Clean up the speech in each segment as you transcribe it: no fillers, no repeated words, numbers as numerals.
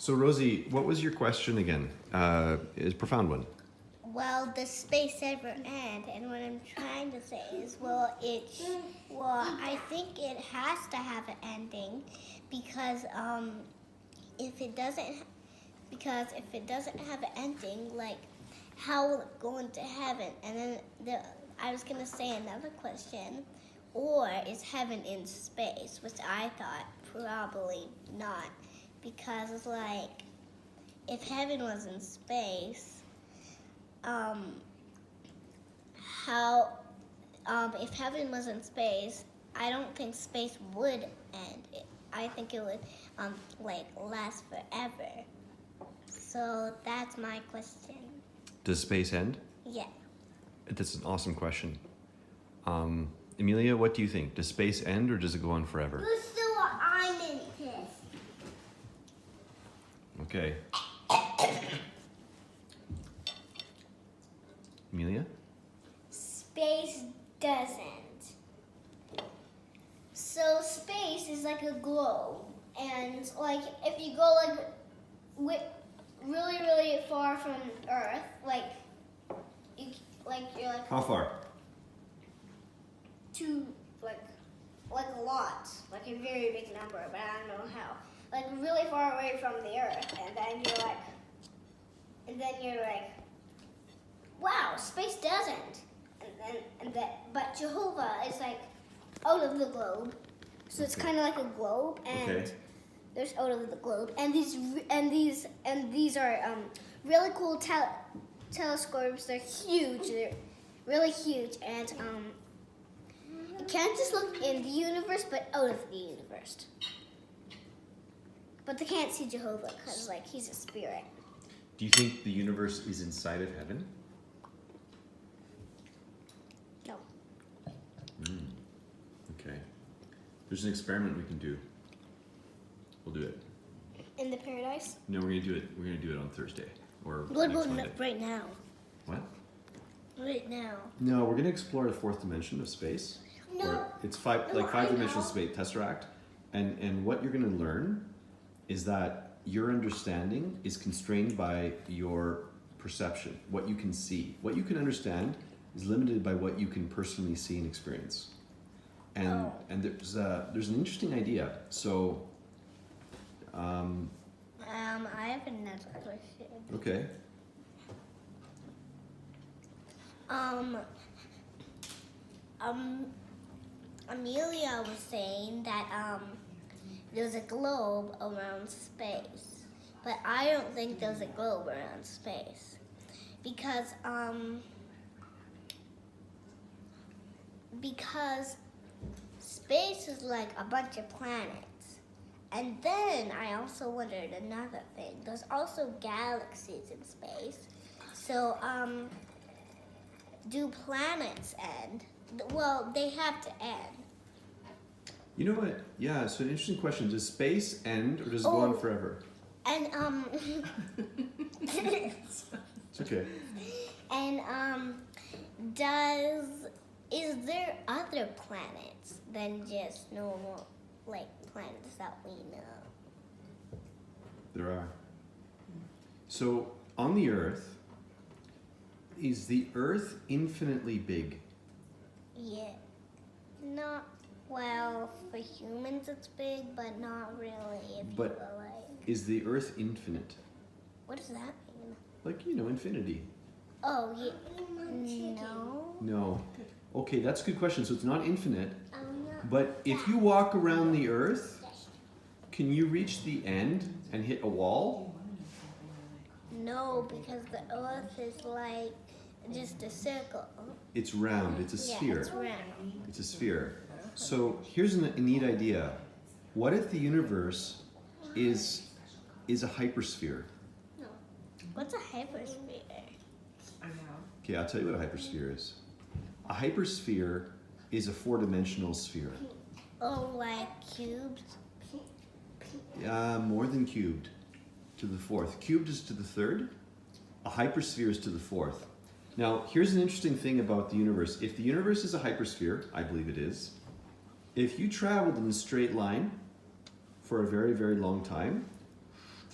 So Rosie, what was your question again? Is a profound one. Well, does space ever end? And what I'm trying to say is, I think it has to have an ending, because if it doesn't have an ending, like, how will it go into heaven? And then I was gonna say another question, or is heaven in space? Which I thought probably not, because like, if heaven was in space, if heaven was in space, I don't think space would end. I think it would last forever. So that's my question. Does space end? Yeah. That's an awesome question. Amelia, what do you think? Does space end or does it go on forever? I'm in this. Okay. Amelia? Space doesn't. So space is like a globe, and like if you go really, really far from Earth, you're How far? to like a lot, like a very big number, but I don't know how. Like really far away from the Earth, and then you're like, wow, space doesn't. But Jehovah is like out of the globe, so it's kind of like a globe, and there's out of the globe, and these are really cool telescopes. They're huge. They're really huge, and you can't just look in the universe, but out of the universe. But they can't see Jehovah because he's a spirit. Do you think the universe is inside of heaven? No. Okay. There's an experiment we can do. We'll do it. In the paradise? No, we're gonna do it. We're gonna do it on Thursday or What next about Monday. right now? What? Right now. No, we're gonna explore the fourth dimension of space. No. It's No, five-dimensional I know. space tesseract, and what you're gonna learn is that your understanding is constrained by your perception, what you can see. What you can understand is limited by what you can personally see and experience. And there's an interesting idea. So, I have another question. okay. Amelia was saying that there's a globe around space, but I don't think there's a globe around space, because space is like a bunch of planets. And then I also wondered another thing. There's also galaxies in space. So do planets end? Well, they have to end. You know what? Yeah, so an interesting question. Does space end or does it go on forever? And It's okay. and is there other planets than just normal planets that we know? There are. So on the Earth, is the Earth infinitely big? Yeah. Not well, for humans it's big, but not really if you But- go Is the Earth infinite? what does that mean? Like, infinity. Oh, yeah. No. No. Okay, that's a good question. So it's not infinite, Not but if you walk around the Earth, can you reach the end and hit a wall? No, because the Earth is like just a circle. It's round. It's a sphere. Yeah, it's round. It's a sphere. So here's a neat idea. What if the universe is a hypersphere? No. What's a hypersphere? Okay, I'll tell you what a hypersphere is. A hypersphere is a four-dimensional sphere. Oh, like cubes? More than cubed, to the fourth. Cubed is to the third. A hypersphere is to the fourth. Now, here's an interesting thing about the universe. If the universe is a hypersphere, I believe it is, if you traveled in a straight line for a very, very long time,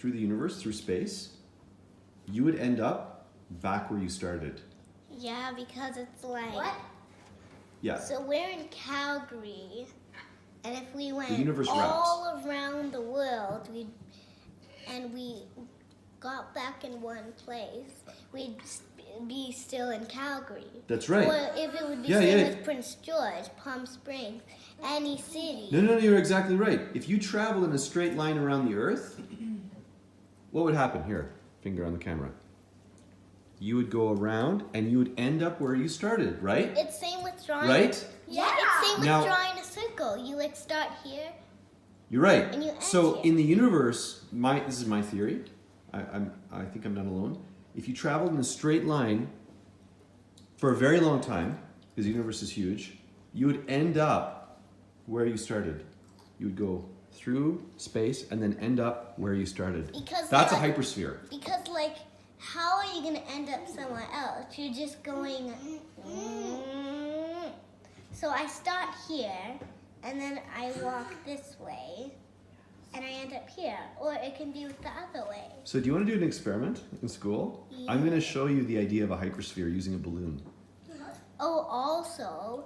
through the universe, through space, you would end up back where you started. Yeah, because it's like... What? Yeah. So we're in Calgary, and if we went The universe all around the world, we got back in one place, we'd be still in Calgary. That's right. Or if it would be Yeah, same yeah. with Prince George, Palm Springs, any city. No, you're exactly right. If you travel in a straight line around the Earth, what would happen? Here, finger on the camera. You would go around and you would end up where you started, right? It's same with drawing. Right? Yeah, it's same with Now- drawing a circle. You like start here. You're right. And you end So here. in the universe, this is my theory. I think I'm not alone. If you traveled in a straight line for a very long time, because the universe is huge, you would end up where you started. You would go through space and then end up where you started. Because That's a like- hypersphere. Because like, how are you gonna end up somewhere else? You're just going. So I start here, and then I walk this way, and I end up here. Or it can be the other way. So do you want to do an experiment in school? I'm going to show you the idea of a hypersphere using a balloon. Oh, also,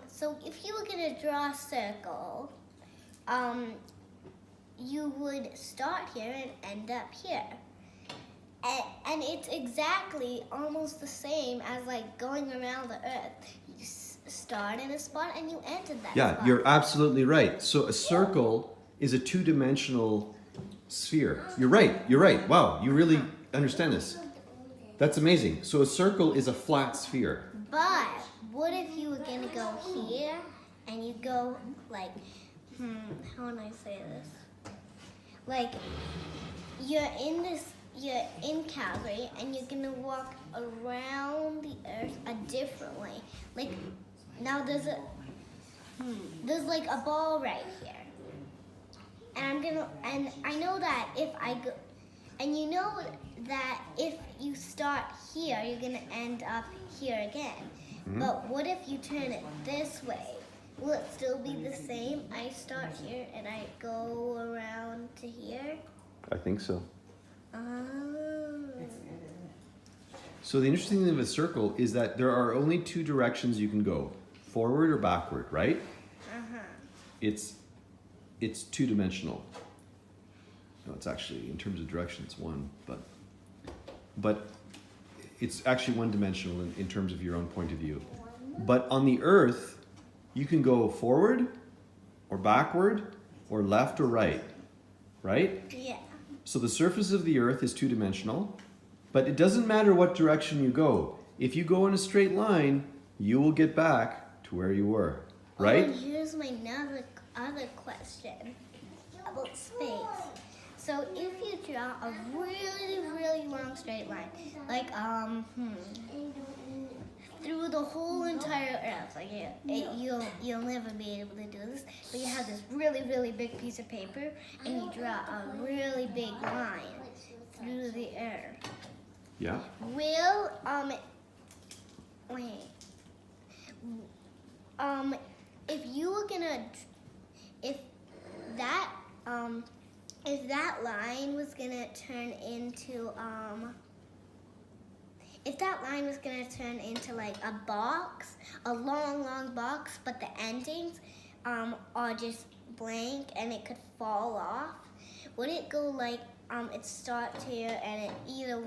so if you were gonna draw a circle, you would start here and end up here. And it's exactly almost the same as like going around the earth. You start in a spot and you end in that Yeah, spot. you're absolutely right. So a circle is a two-dimensional sphere. You're right. Wow, you really understand this. That's amazing. So a circle is a flat sphere. But what if you were gonna go here and you go like, how would I say this? Like, you're in Calgary and you're gonna walk around the earth a different way. Like, now there's like a ball right here. And I know that if I go, and you know that if you start here, you're gonna end up here again. But what if you turn it this way? Will it still be the same? I start here and I go around to here. I think so. Oh. So the interesting thing of a circle is that there are only two directions you can go, forward or backward, right? It's two-dimensional. No, it's actually, in terms of direction, it's one, but it's actually one-dimensional in terms of your own point of view. But on the Earth, you can go forward or backward or left or right, right? Yeah. So the surface of the Earth is two-dimensional, but it doesn't matter what direction you go. If you go in a straight line, you will get back to where you were, right? Oh, and here's my other question about space. So if you draw a really, really long straight line, like through the whole entire Earth, like you'll never be able to do this, but you have this really, really big piece of paper and you draw a really big line through the Earth. Yeah. Will if you were gonna, if that line was gonna turn into like a box, a long box, but the endings are just blank and it could fall off, would it go like it starts here and it either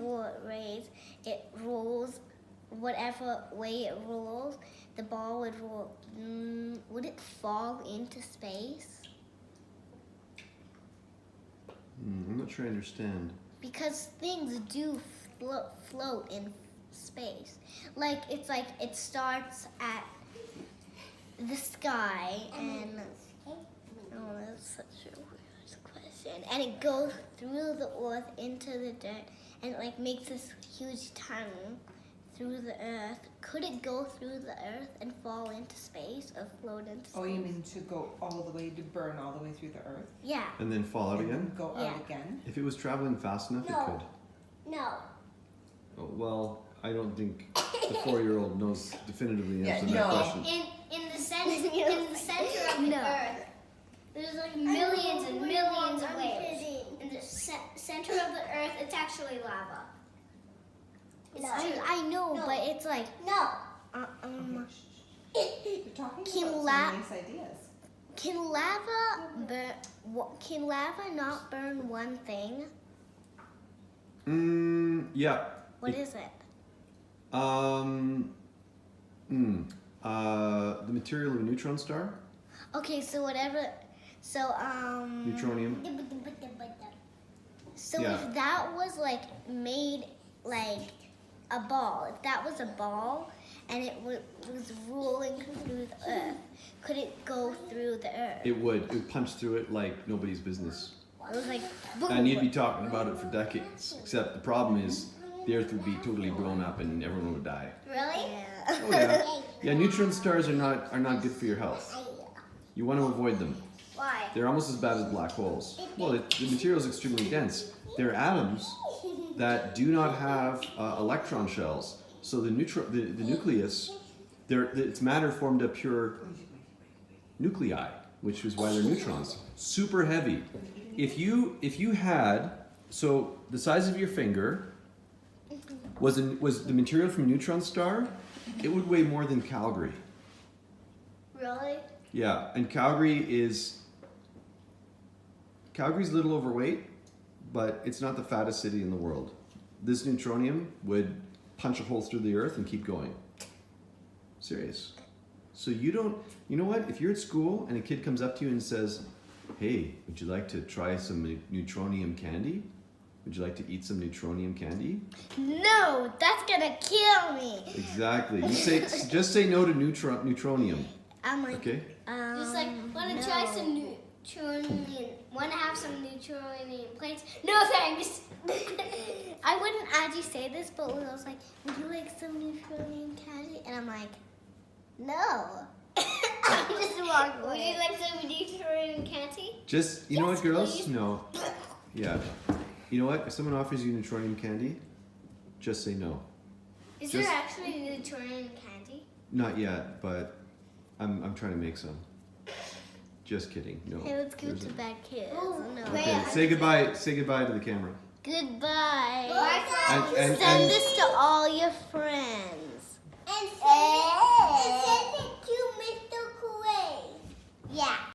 it rolls whatever way it rolls, the ball would roll, would it fall into space? I'm not sure I understand. Because things do float in space. Like it starts at the sky and that's such a weird question. And it goes through the earth into the dirt and it like makes this huge tunnel through the earth. Could it go through the earth and fall into space or float into space? Oh, you mean to go all the way, to burn all the way through the earth? Yeah. And then fall out again? Go Yeah. out again? If it was traveling fast enough, it could. No. Oh, well, I don't think the 4-year-old knows definitively the Yeah, answer to that no. question. In the center of the No. Earth, there's like millions and millions of waves. In the center of the Earth, it's actually lava. It's true. I know, No. but it's like No. Okay, You're talking Can about la- some nice ideas. can lava not burn one thing? Yeah. What is it? The material of a neutron star, Okay, so whatever. So neutronium. So Yeah. if that was like made like a ball, if that was a ball and it was rolling through the earth, could it go through the earth? It would punch through it like nobody's business. It was like boom. And you'd be talking about it for decades. Except the problem is the Earth would be totally blown up and everyone would die. Really? Yeah. Oh yeah. Yeah, neutron stars are not good for your health. You want to avoid them. Why? They're almost as bad as black holes. Well, the material is extremely dense. They're atoms that do not have electron shells. So the nucleus, it's matter formed of pure nuclei, which is why they're neutrons. Super heavy. If you had, so the size of your finger was the material from a neutron star, it would weigh more than Calgary. Really? Yeah, and Calgary's a little overweight, but it's not the fattest city in the world. This neutronium would punch a hole through the earth and keep going. Serious. So you know what? If you're at school and a kid comes up to you and says, "Hey, would you like to try some neutronium candy? Would you like to eat some neutronium candy?" No, that's gonna kill me. Exactly. Just say no to neutronium. I'm like, Okay? Just like, want to no. try some neutronium? Want to have some neutronium plates? No thanks. I wouldn't actually say this, but when I was like, would you like some neutronium candy? And I'm like, no. I'm just walking Would you away. like some neutronium candy? Just, you know what, girls? please. No. Yeah. You know what? If someone offers you neutronium candy, just say no. Is Just- there actually neutronium candy? Not yet, but I'm trying to make some. Just kidding. No. Hey, let's give it There's to a- bad kids. Oh, No. Okay, Yeah. say goodbye. Say goodbye to the camera. Goodbye. Bye, And- Send this to all your friends. And send it to Mr. Kuwait. Yeah.